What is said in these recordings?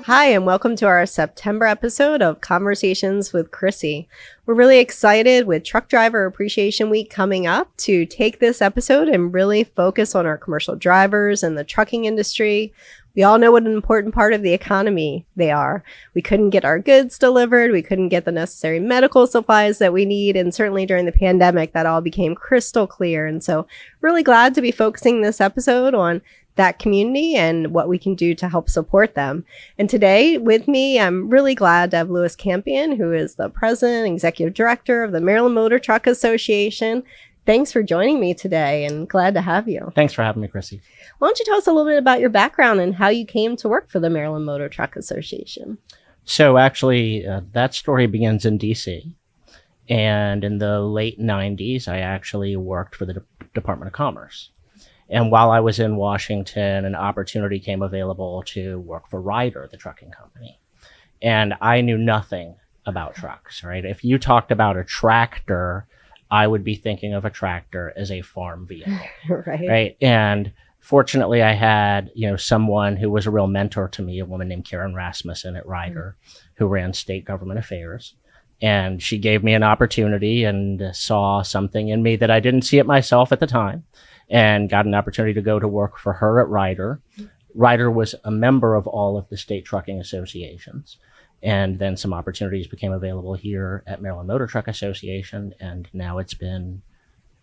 Hi, and welcome to our September episode of Conversations with Chrissy. We're really excited with Truck Driver Appreciation Week coming up to take this episode and really focus on our commercial drivers and the trucking industry. We all know what an important part of the economy they are. We couldn't get our goods delivered. We couldn't get the necessary medical supplies that we need. And certainly during the pandemic, that all became crystal clear. And so really glad to be focusing this episode on that community and what we can do to help support them. And today with me, I'm really glad to have Louis Campion, who is the president and executive director of the Maryland Motor Truck Association. Thanks for joining me today and glad to have you. Thanks for having me, Chrissy. Why don't you tell us a little bit about your background and how you came to work for the Maryland Motor Truck Association? So actually, that story begins in D.C. And in the late 90s, I actually worked for the Department of Commerce. And while I was in Washington, an opportunity came available to work for Ryder, the trucking company. And I knew nothing about trucks, right? If you talked about a tractor, I would be thinking of a tractor as a farm vehicle, right? And fortunately, I had, someone who was a real mentor to me, a woman named Karen Rasmussen at Ryder, who ran state government affairs. And she gave me an opportunity and saw something in me that I didn't see it myself at the time, and got an opportunity to go to work for her at Ryder. Ryder was a member of all of the state trucking associations. And then some opportunities became available here at Maryland Motor Truck Association. And now it's been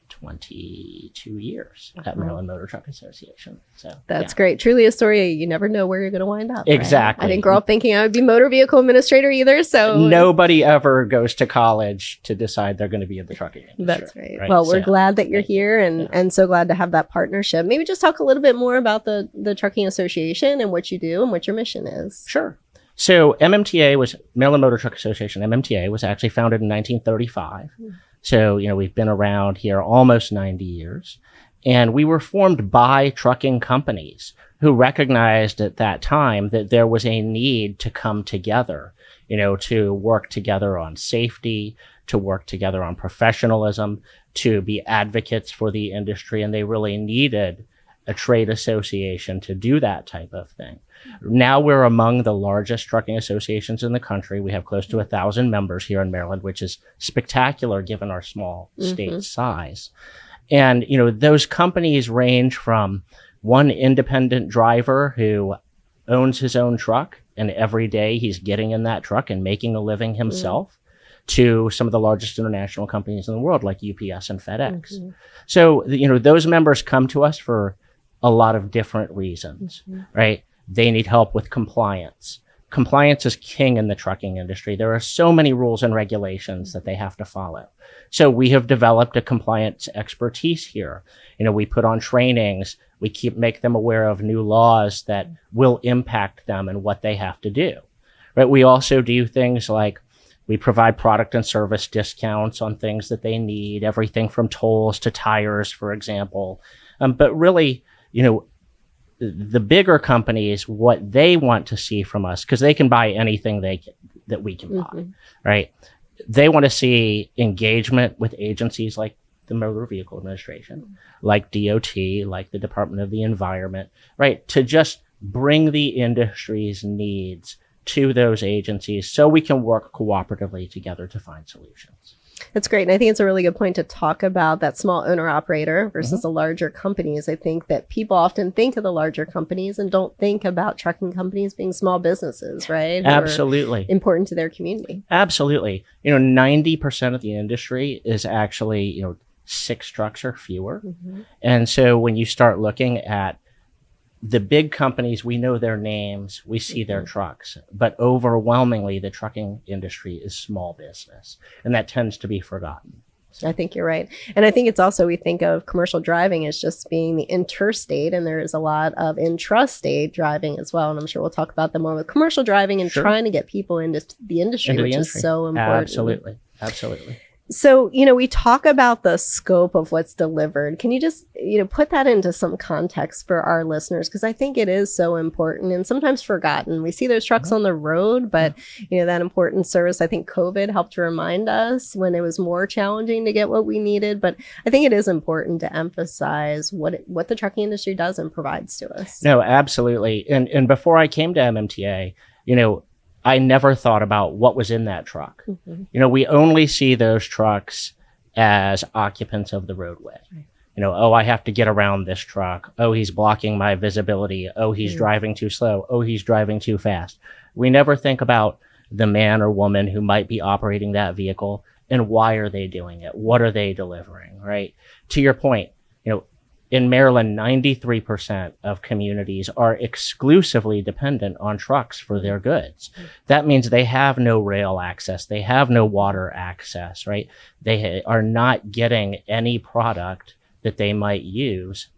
22 years at Maryland Motor Truck Association. So that's great. Truly a story. You never know where you're going to wind up. Exactly. Right? I didn't grow up thinking I would be motor vehicle administrator either. So nobody ever goes to college to decide they're going to be in the trucking industry. That's right. Well, we're glad that you're here and so glad to have that partnership. Maybe just talk a little bit more about the Trucking Association and what you do and what your mission is. Sure. So Maryland Motor Truck Association, MMTA, was actually founded in 1935. So, we've been around here almost 90 years, and we were formed by trucking companies who recognized at that time that there was a need to come together, to work together on safety, to work together on professionalism, to be advocates for the industry, and they really needed a trade association to do that type of thing. Now we're among the largest trucking associations in the country. We have close to 1,000 members here in Maryland, which is spectacular given our small state size. And, those companies range from one independent driver who owns his own truck, and every day he's getting in that truck and making a living himself, to some of the largest international companies in the world, like UPS and FedEx. So, those members come to us for a lot of different reasons, right? They need help with compliance. Compliance is king in the trucking industry. There are so many rules and regulations that they have to follow. So we have developed a compliance expertise here. We put on trainings. We make them aware of new laws that will impact them and what they have to do, right? We also do things like we provide product and service discounts on things that they need, everything from tolls to tires, for example. But really, the bigger companies, what they want to see from us, because they can buy anything that we can buy, right? They want to see engagement with agencies like the Motor Vehicle Administration, like DOT, like the Department of the Environment, right? To just bring the industry's needs to those agencies so we can work cooperatively together to find solutions. That's great. And I think it's a really good point to talk about that small owner operator versus the larger companies. I think that people often think of the larger companies and don't think about trucking companies being small businesses, right? Absolutely. Important to their community. Absolutely. 90% of the industry is actually, 6 trucks or fewer. And so when you start looking at the big companies, we know their names, we see their trucks, but overwhelmingly the trucking industry is small business, and that tends to be forgotten. I think you're right. And I think it's also, we think of commercial driving as just being the interstate, and there is a lot of intrastate driving as well. And I'm sure we'll talk about that more with commercial driving and trying to get people into the industry, which is so important. Absolutely. So, we talk about the scope of what's delivered. Can you just, put that into some context for our listeners? Because I think it is so important and sometimes forgotten. We see those trucks on the road, but, that important service, I think COVID helped to remind us when it was more challenging to get what we needed. But I think it is important to emphasize what the trucking industry does and provides to us. No, absolutely. And before I came to MMTA, I never thought about what was in that truck. We only see those trucks as occupants of the roadway. Oh, I have to get around this truck. Oh, he's blocking my visibility. Oh, he's driving too slow. Oh, he's driving too fast. We never think about the man or woman who might be operating that vehicle and why are they doing it? What are they delivering, right? To your point, in Maryland, 93% of communities are exclusively dependent on trucks for their goods. That means they have no rail access. They have no water access, right? They are not getting any product that they might use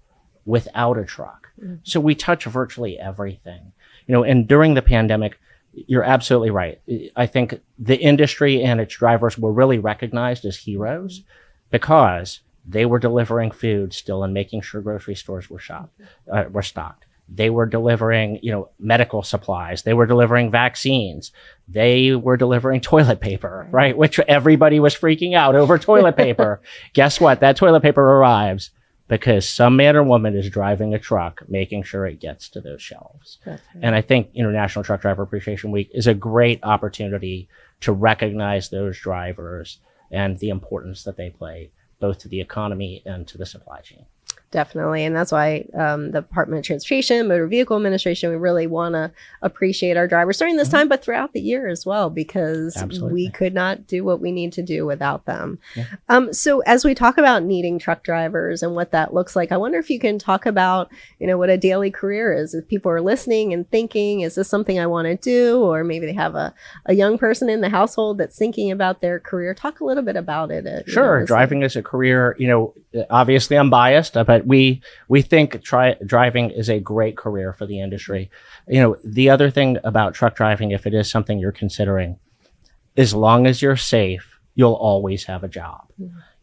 without a truck. So we touch virtually everything, and during the pandemic, you're absolutely right. I think the industry and its drivers were really recognized as heroes because they were delivering food still and making sure grocery stores were stocked. They were delivering, medical supplies. They were delivering vaccines. They were delivering toilet paper, right? Which everybody was freaking out over toilet paper. Guess what? That toilet paper arrives because some man or woman is driving a truck, making sure it gets to those shelves. Right. And I think International Truck Driver Appreciation Week is a great opportunity to recognize those drivers and the importance that they play both to the economy and to the supply chain. Definitely. And that's why the Department of Transportation, Motor Vehicle Administration, we really want to appreciate our drivers during this time, but throughout the year as well, because we could not do what we need to do without them. Yeah. So as we talk about needing truck drivers and what that looks like, I wonder if you can talk about, what a daily career is. If people are listening and thinking, is this something I want to do? Or maybe they have a young person in the household that's thinking about their career. Talk a little bit about it. Sure. Driving as a career, obviously I'm biased, but we think driving is a great career for the industry. The other thing about truck driving, if it is something you're considering, as long as you're safe, you'll always have a job.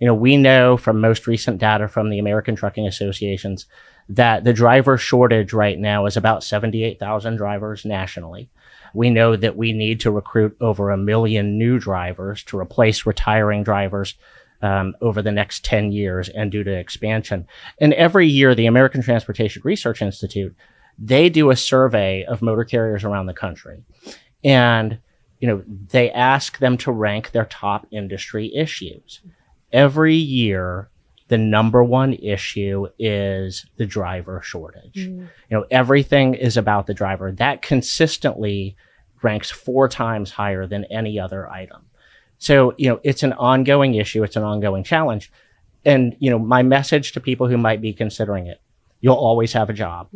We know from most recent data from the American Trucking Associations that the driver shortage right now is about 78,000 drivers nationally. We know that we need to recruit over 1 million new drivers to replace retiring drivers over the next 10 years and due to expansion. And every year, the American Transportation Research Institute, they do a survey of motor carriers around the country. And, they ask them to rank their top industry issues. Every year, the number one issue is the driver shortage. Everything is about the driver. That consistently ranks 4 times higher than any other item. So, it's an ongoing issue. It's an ongoing challenge. And, my message to people who might be considering it, you'll always have a job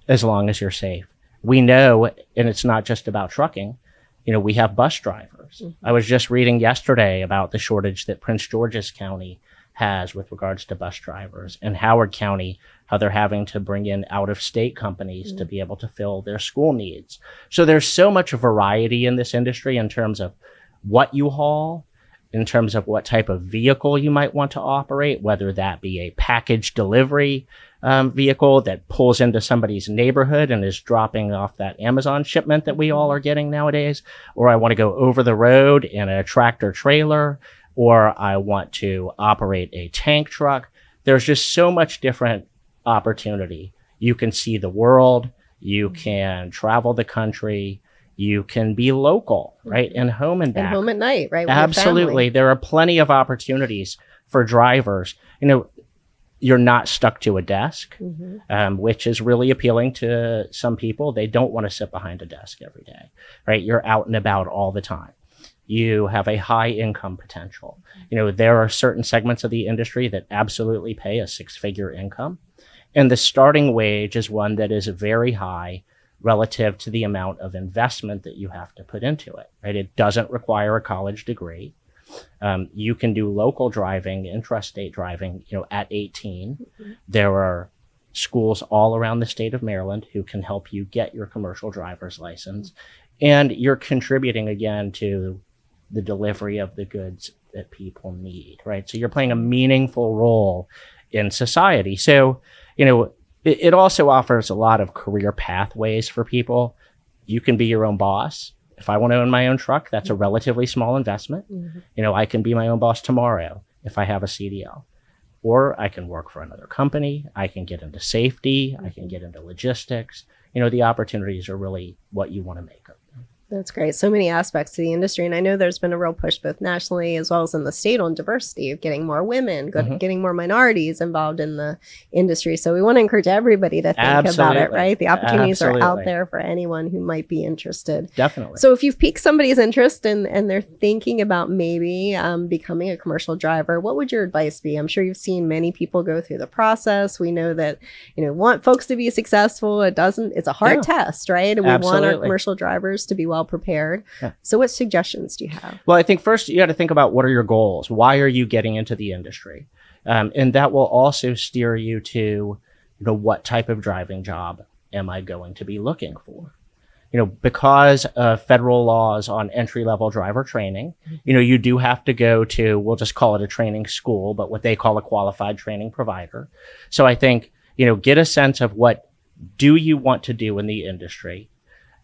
as long as you're safe. We know, and it's not just about trucking, we have bus drivers. I was just reading yesterday about the shortage that Prince George's County has with regards to bus drivers, and Howard County, how they're having to bring in out-of-state companies to be able to fill their school needs. So there's so much variety in this industry in terms of what you haul, in terms of what type of vehicle you might want to operate, whether that be a package delivery vehicle that pulls into somebody's neighborhood and is dropping off that Amazon shipment that we all are getting nowadays, or I want to go over the road in a tractor trailer, or I want to operate a tank truck. There's just so much different opportunity. You can see the world, you can travel the country, you can be local, right? And home and back. And home at night, right? Absolutely. There are plenty of opportunities for drivers. You're not stuck to a desk, which is really appealing to some people. They don't want to sit behind a desk every day, right? You're out and about all the time. You have a high income potential. There are certain segments of the industry that absolutely pay a 6-figure income. And the starting wage is one that is very high relative to the amount of investment that you have to put into it, right? It doesn't require a college degree. You can do local driving, intrastate driving, at 18. There are schools all around the state of Maryland who can help you get your commercial driver's license. And you're contributing again to the delivery of the goods that people need, right? So you're playing a meaningful role in society. So, it also offers a lot of career pathways for people. You can be your own boss. If I want to own my own truck, that's a relatively small investment. I can be my own boss tomorrow if I have a CDL. Or I can work for another company. I can get into safety. I can get into logistics. The opportunities are really what you want to make of them. That's great. So many aspects to the industry. And I know there's been a real push both nationally as well as in the state on diversity of getting more women, getting more minorities involved in the industry. So we want to encourage everybody to think about it, right? The opportunities are out there for anyone who might be interested. Definitely. So if you've piqued somebody's interest and they're thinking about maybe becoming a commercial driver, what would your advice be? I'm sure you've seen many people go through the process. We know that, want folks to be successful. It's a hard test, right? And we want our commercial drivers to be well prepared. Yeah. So what suggestions do you have? Well, I think first you got to think about what are your goals? Why are you getting into the industry? And that will also steer you to, what type of driving job am I going to be looking for? Because of federal laws on entry-level driver training, you do have to go to, we'll just call it a training school, but what they call a qualified training provider. So I think, get a sense of what do you want to do in the industry?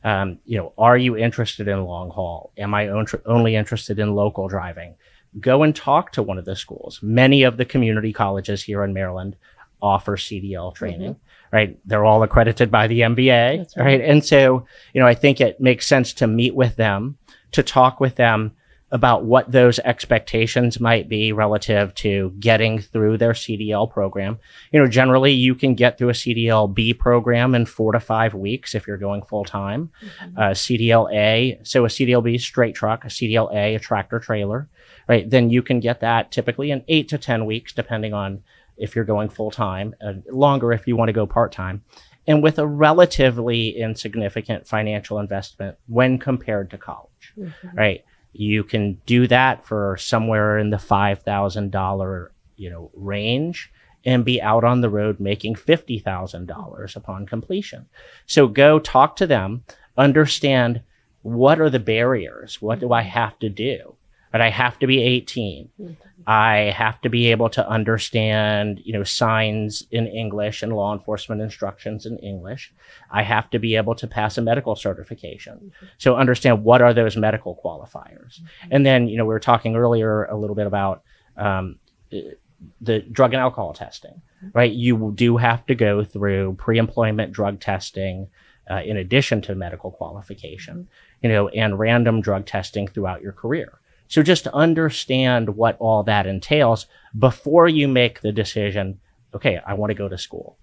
Are you interested in long haul? Am I only interested in local driving? Go and talk to one of the schools. Many of the community colleges here in Maryland offer CDL training, right? They're all accredited by the MBA, That's right? And so, I think it makes sense to meet with them, to talk with them about what those expectations might be relative to getting through their CDL program. Generally you can get through a CDL B program in 4 to 5 weeks if you're going full time. CDL A, so a CDL B straight truck, a CDL A, a tractor trailer, right? Then you can get that typically in 8 to 10 weeks, depending on if you're going full time, longer if you want to go part time, and with a relatively insignificant financial investment when compared to college, right? You can do that for somewhere in the $5,000, range and be out on the road making $50,000 upon completion. So go talk to them, understand what are the barriers? What do I have to do? But I have to be 18. I have to be able to understand, signs in English and law enforcement instructions in English. I have to be able to pass a medical certification. So understand what are those medical qualifiers. And then, we were talking earlier a little bit about the drug and alcohol testing, right? You do have to go through pre-employment drug testing in addition to medical qualification, and random drug testing throughout your career. So just understand what all that entails before you make the decision, okay, I want to go to school.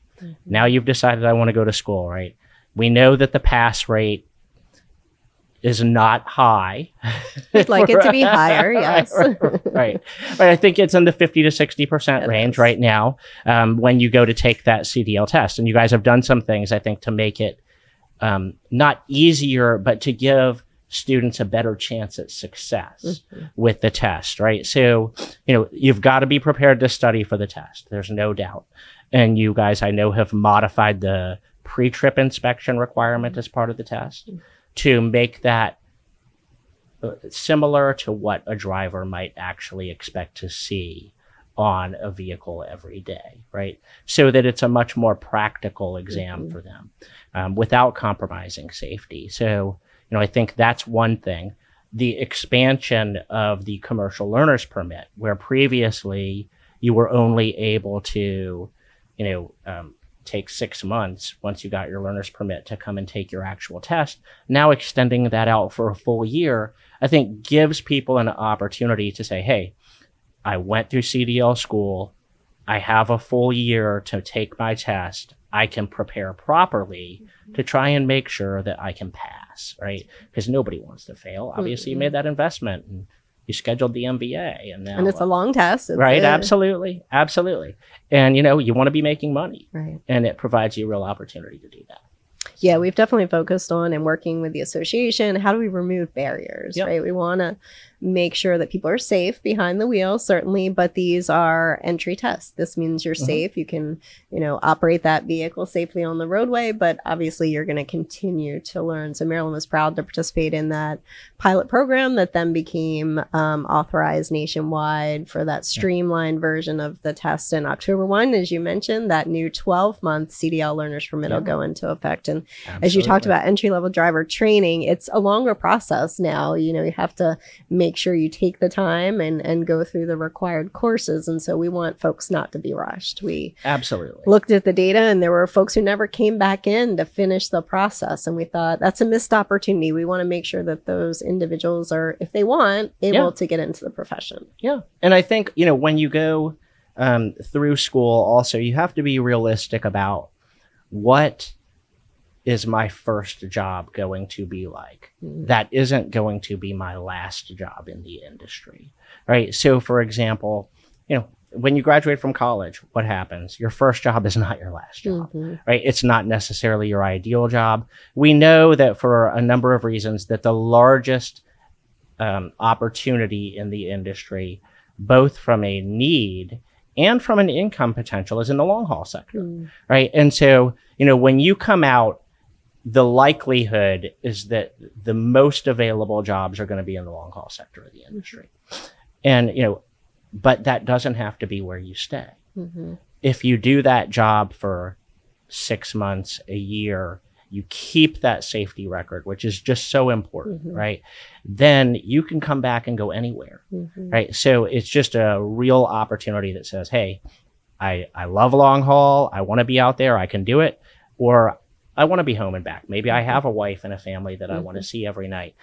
Now you've decided I want to go to school, right? We know that the pass rate is not high. We'd like it to be higher, yes. Right. I think it's in the 50 to 60% range right now when you go to take that CDL test. And you guys have done some things, I think, to make it not easier, but to give students a better chance at success with the test, right? So, you've got to be prepared to study for the test. There's no doubt. And you guys, I know, have modified the pre-trip inspection requirement as part of the test to make that similar to what a driver might actually expect to see on a vehicle every day, right? So that it's a much more practical exam for them without compromising safety. So, I think that's one thing. The expansion of the commercial learner's permit, where previously you were only able to, take 6 months once you got your learner's permit to come and take your actual test. Now extending that out for a full year, I think gives people an opportunity to say, hey, I went through CDL school. I have a full year to take my test. I can prepare properly to try and make sure that I can pass, right? Because nobody wants to fail. Obviously, you made that investment and you scheduled the MBA. And it's a long test. Right, absolutely. And, you want to be making money. Right. And it provides you a real opportunity to do that. Yeah, we've definitely focused on and working with the association. How do we remove barriers, right? We want to make sure that people are safe behind the wheel, certainly, but these are entry tests. This means you're safe. You can, operate that vehicle safely on the roadway, but obviously you're going to continue to learn. So Maryland was proud to participate in that pilot program that then became authorized nationwide for that streamlined version of the test. And October 1, as you mentioned, that new 12-month CDL learner's permit will go into effect. And as you talked Absolutely. about entry-level driver training, it's a longer process now. You have to make sure you take the time and go through the required courses. And so we want folks not to be rushed. We Absolutely. looked at the data, and there were folks who never came back in to finish the process. And we thought that's a missed opportunity. We want to make sure that those individuals are, if they want, able to get into the profession. Yeah. And I think, when you go through school also, you have to be realistic about what is my first job going to be like. That isn't going to be my last job in the industry, right? So for example, when you graduate from college, what happens? Your first job is not your last job, right? It's not necessarily your ideal job. We know that for a number of reasons that the largest opportunity in the industry, both from a need and from an income potential, is in the long haul sector, right? And so, when you come out, the likelihood is that the most available jobs are going to be in the long haul sector of the industry. And, but that doesn't have to be where you stay. If you do that job for 6 months, a year, you keep that safety record, which is just so important, right? Then you can come back and go anywhere, right? So it's just a real opportunity that says, hey, I love long haul. I want to be out there. I can do it. Or I want to be home and back. Maybe I have a wife and a family that I want to see every night,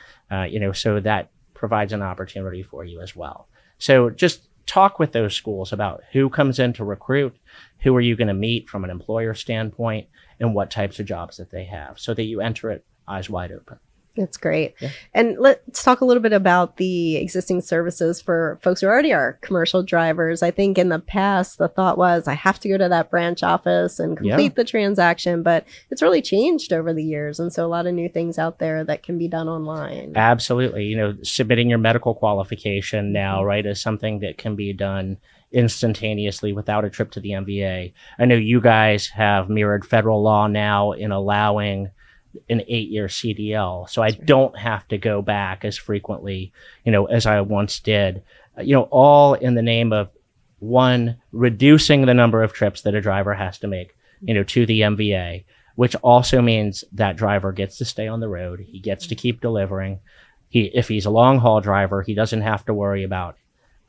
so that provides an opportunity for you as well. So just talk with those schools about who comes in to recruit, who are you going to meet from an employer standpoint, and what types of jobs that they have, so that you enter it eyes wide open. That's great. Yeah. And let's talk a little bit about the existing services for folks who already are commercial drivers. I think in the past, the thought was I have to go to that branch office and complete the transaction, but it's really changed over the years. And so a lot of new things out there that can be done online. Absolutely. Submitting your medical qualification now, right, is something that can be done instantaneously without a trip to the MVA. I know you guys have mirrored federal law now in allowing an 8-year CDL. So I don't have to go back as frequently, as I once did, all in the name of, one, reducing the number of trips that a driver has to make, to the MVA, which also means that driver gets to stay on the road. He gets to keep delivering. If he's a long haul driver, he doesn't have to worry about,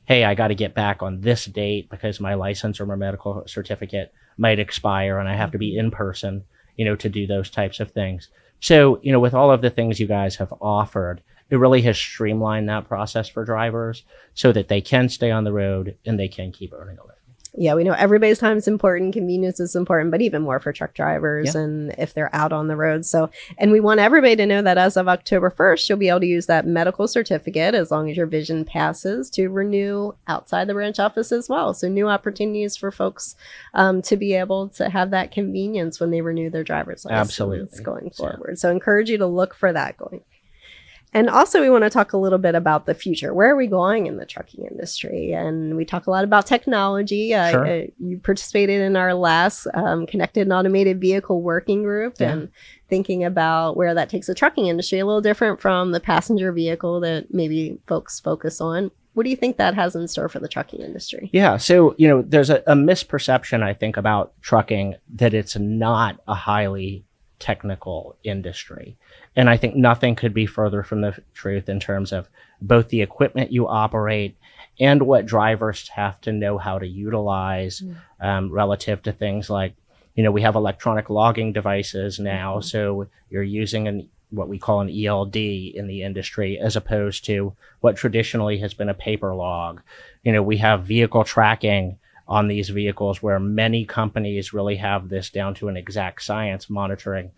hey, I got to get back on this date because my license or my medical certificate might expire and I have to be in person, to do those types of things. So, with all of the things you guys have offered, it really has streamlined that process for drivers so that they can stay on the road and they can keep earning a living. Yeah, we know everybody's time is important. Convenience is important, but even more for truck drivers and if they're out on the road. So, and we want everybody to know that as of October 1st, you'll be able to use that medical certificate as long as your vision passes to renew outside the branch office as well. So new opportunities for folks to be able to have that convenience when they renew their driver's license going forward. So encourage you to look for that going. And also, we want to talk a little bit about the future. Where are we going in the trucking industry? And we talk a lot about technology. You participated in our last Connected and Automated Vehicle Working Group and thinking about where that takes the trucking industry, a little different from the passenger vehicle that maybe folks focus on. What do you think that has in store for the trucking industry? Yeah. So, there's a misperception, I think, about trucking that it's not a highly technical industry. And I think nothing could be further from the truth in terms of both the equipment you operate and what drivers have to know how to utilize relative to things like, we have electronic logging devices now. So you're using what we call an ELD in the industry, as opposed to what traditionally has been a paper log. We have vehicle tracking on these vehicles where many companies really have this down to an exact science, monitoring,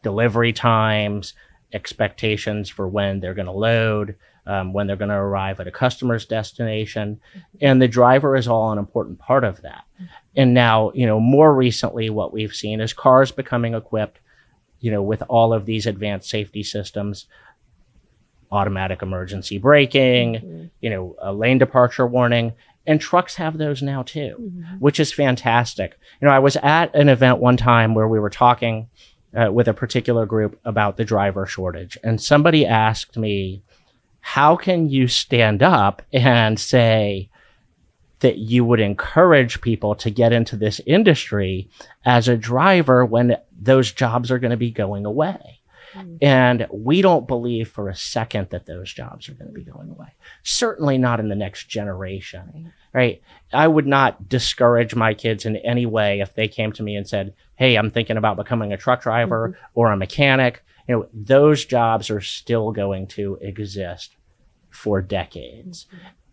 delivery times, expectations for when they're going to load, when they're going to arrive at a customer's destination. And the driver is all an important part of that. And now, more recently, what we've seen is cars becoming equipped, with all of these advanced safety systems, automatic emergency braking, a lane departure warning. And trucks have those now too, which is fantastic. I was at an event one time where we were talking with a particular group about the driver shortage. And somebody asked me, how can you stand up and say that you would encourage people to get into this industry as a driver when those jobs are going to be going away. And we don't believe for a second that those jobs are going to be going away. Certainly not in the next generation, right? I would not discourage my kids in any way if they came to me and said, hey, I'm thinking about becoming a truck driver or a mechanic. You know, those jobs are still going to exist for decades.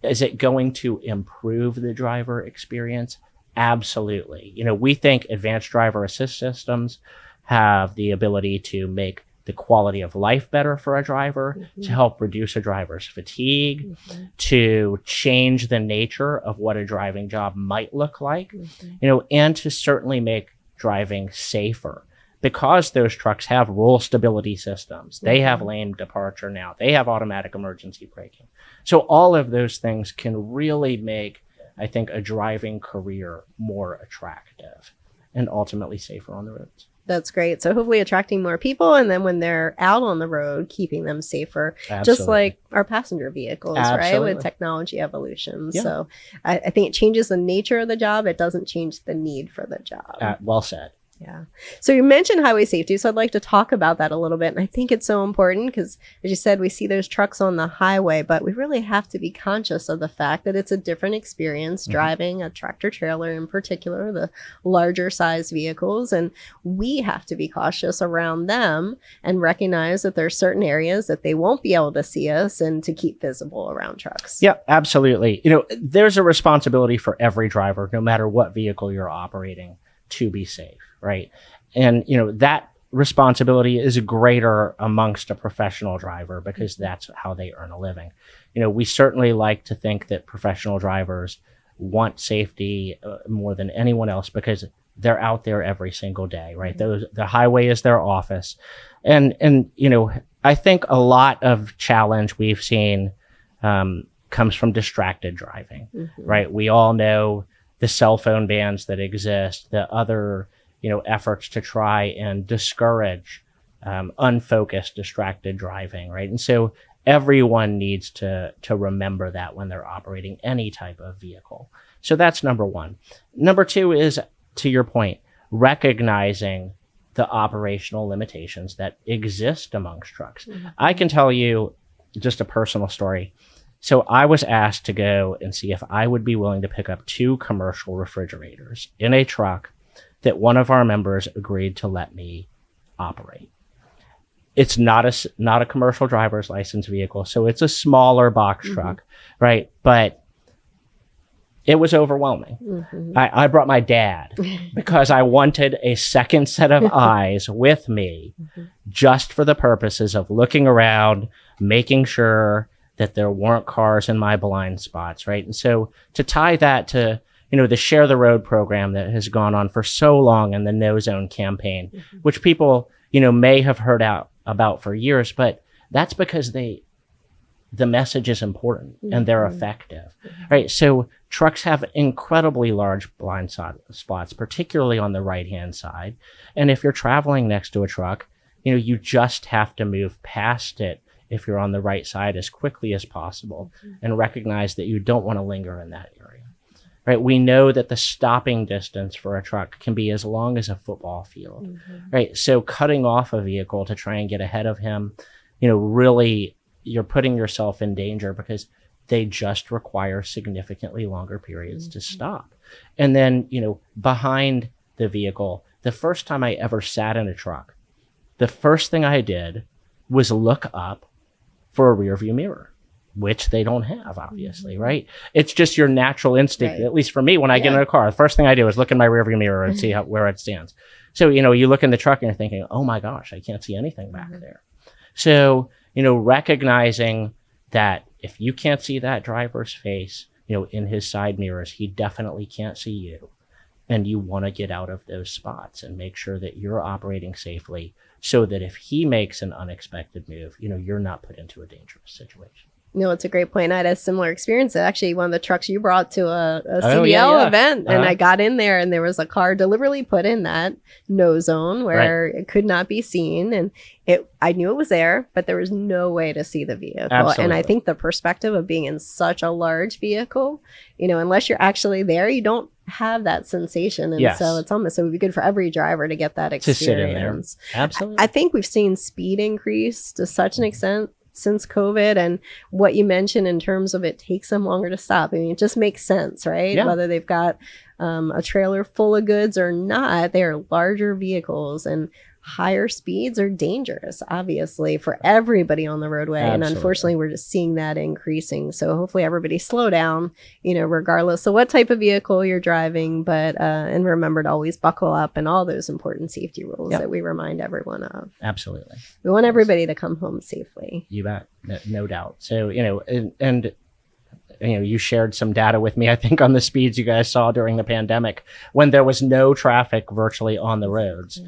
Is it going to improve the driver experience? Absolutely. You know, we think advanced driver assist systems have the ability to make the quality of life better for a driver, to help reduce a driver's fatigue, to change the nature of what a driving job might look like, you know, and to certainly make driving safer. Because those trucks have roll stability systems, they have lane departure now, they have automatic emergency braking. So all of those things can really make, I think, a driving career more attractive and ultimately safer on the roads. That's great. So hopefully attracting more people, and then when they're out on the road, keeping them safer, just like our passenger vehicles, right? With technology evolution. Yeah. So I think it changes the nature of the job. It doesn't change the need for the job. Well said. Yeah. So you mentioned highway safety. So I'd like to talk about that a little bit. And I think it's so important because, as you said, we see those trucks on the highway, but we really have to be conscious of the fact that it's a different experience driving a tractor trailer, in particular, the larger size vehicles. And we have to be cautious around them and recognize that there's certain areas that they won't be able to see us and to keep visible around trucks. Yeah, absolutely. You know, there's a responsibility for every driver, no matter what vehicle you're operating, to be safe, right? And, you know, that responsibility is greater amongst a professional driver because that's how they earn a living. You know, we certainly like to think that professional drivers want safety more than anyone else because they're out there every single day, right? The highway is their office. And, you know, I think a lot of challenge we've seen comes from distracted driving, right? We all know the cell phone bans that exist, the other, you know, efforts to try and discourage unfocused, distracted driving, right? And so everyone needs to remember that when they're operating any type of vehicle. So that's number one. Number two is, to your point, recognizing the operational limitations that exist amongst trucks. I can tell you just a personal story. So I was asked to go and see if I would be willing to pick up 2 commercial refrigerators in a truck that one of our members agreed to let me operate. It's not a commercial driver's license vehicle, so it's a smaller box truck, right? But it was overwhelming. I brought my dad because I wanted a second set of eyes with me just for the purposes of looking around, making sure that there weren't cars in my blind spots, right? And so to tie that to, you know, the Share the Road program that has gone on for so long and the No Zone campaign, which people, you know, may have heard about for years, but that's because the message is important and they're effective, right? So trucks have incredibly large blind spots, particularly on the right-hand side. And if you're traveling next to a truck, you know, you just have to move past it if you're on the right side as quickly as possible and recognize that you don't want to linger in that area, right? We know that the stopping distance for a truck can be as long as a football field, right? So cutting off a vehicle to try and get ahead of him, you know, really you're putting yourself in danger because they just require significantly longer periods to stop. And then, you know, behind the vehicle, the first time I ever sat in a truck, the first thing I did was look up for a rear view mirror, which they don't have, obviously, right? It's just your natural instinct, at least for me, when I get in a car, the first thing I do is look in my rear view mirror and see where it stands. So, you know, you look in the truck and you're thinking, oh my gosh, I can't see anything back there. So, you know, recognizing that if you can't see that driver's face, you know, in his side mirrors, he definitely can't see you. And you want to get out of those spots and make sure that you're operating safely so that if he makes an unexpected move, you know, you're not put into a dangerous situation. No, it's a great point. I had a similar experience. Actually, one of the trucks you brought to a Oh, CDL yeah. event, and Uh-huh. I got in there, and there was a car deliberately put in that no zone where it could not be seen, and I knew it was there, but there was no way to see the vehicle. Absolutely. And I think the perspective of being in such a large vehicle, unless you're actually there, you don't have that sensation, and Yes. so it would be good for every driver to get that experience. To sit in there. Absolutely. I think we've seen speed increase to such an extent since COVID, and what you mentioned in terms of it takes them longer to stop. I mean, it just makes sense, right? Yeah. Whether they've got a trailer full of goods or not, they are larger vehicles, and higher speeds are dangerous, obviously, for everybody on the roadway. Absolutely. And unfortunately, we're just seeing that increasing. So hopefully everybody slow down, regardless of what type of vehicle you're driving, but and remember to always buckle up and all those important safety rules that we remind everyone of. Absolutely. We want everybody to come home safely. You bet. No doubt. So, and you shared some data with me, I think, on the speeds you guys saw during the pandemic when there was no traffic virtually on the roads.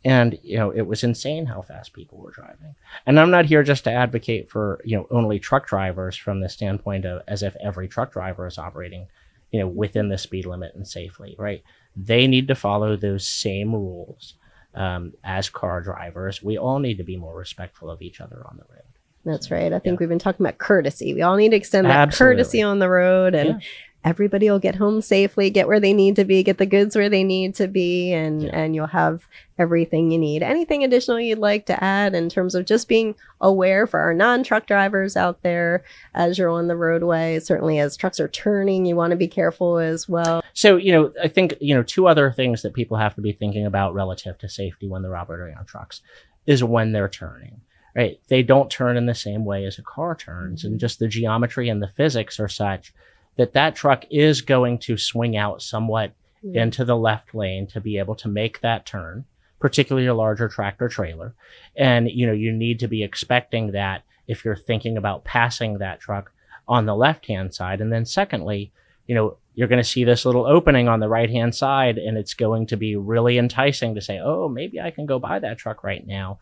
And, it was insane how fast people were driving. And I'm not here just to advocate for, only truck drivers from the standpoint of as if every truck driver is operating, within the speed limit and safely, right? They need to follow those same rules as car drivers. We all need to be more respectful of each other on the road. That's right. I think we've been talking about courtesy. We all need to extend that Absolutely. courtesy on the road, and everybody will get home safely, get where they need to be, get the goods where they need to be, and you'll have everything you need. Anything additional you'd like to add in terms of just being aware for our non-truck drivers out there as you're on the roadway? Certainly as trucks are turning, you want to be careful as well. So, I think, two other things that people have to be thinking about relative to safety when they're operating on trucks is when they're turning. Right. They don't turn in the same way as a car turns. And just the geometry and the physics are such that truck is going to swing out somewhat into the left lane to be able to make that turn, particularly a larger tractor trailer. And, you need to be expecting that if you're thinking about passing that truck on the left-hand side. And then secondly, you're going to see this little opening on the right-hand side, and it's going to be really enticing to say, oh, maybe I can go by that truck right now.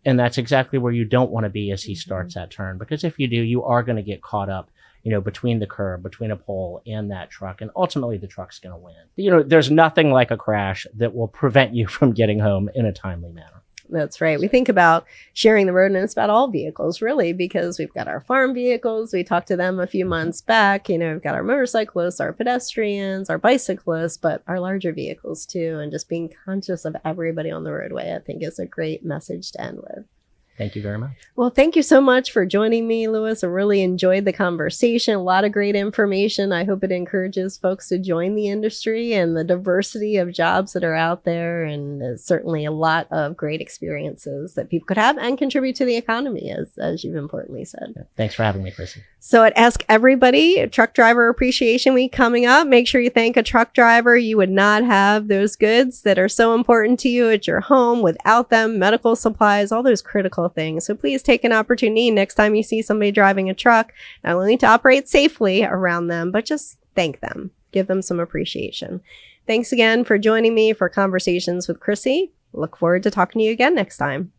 And that's exactly where you don't want to be as he starts that turn, because if you do, you are going to get caught up, between the curb, between a pole and that truck. And ultimately the truck's going to win. There's nothing like a crash that will prevent you from getting home in a timely manner. That's right. We think about sharing the road, and it's about all vehicles, really, because we've got our farm vehicles. We talked to them a few months back. We've got our motorcyclists, our pedestrians, our bicyclists, but our larger vehicles too. And just being conscious of everybody on the roadway, I think, is a great message to end with. Thank you very much. Well, thank you so much for joining me, Louis. I really enjoyed the conversation. A lot of great information. I hope it encourages folks to join the industry and the diversity of jobs that are out there. And certainly a lot of great experiences that people could have and contribute to the economy, as you've importantly said. Thanks for having me, Chrissy. So I'd ask everybody, Truck Driver Appreciation Week coming up, make sure you thank a truck driver. You would not have those goods that are so important to you at your home without them, medical supplies, all those critical things. So please take an opportunity next time you see somebody driving a truck, not only to operate safely around them, but just thank them, give them some appreciation. Thanks again for joining me for Conversations with Chrissy. Look forward to talking to you again next time.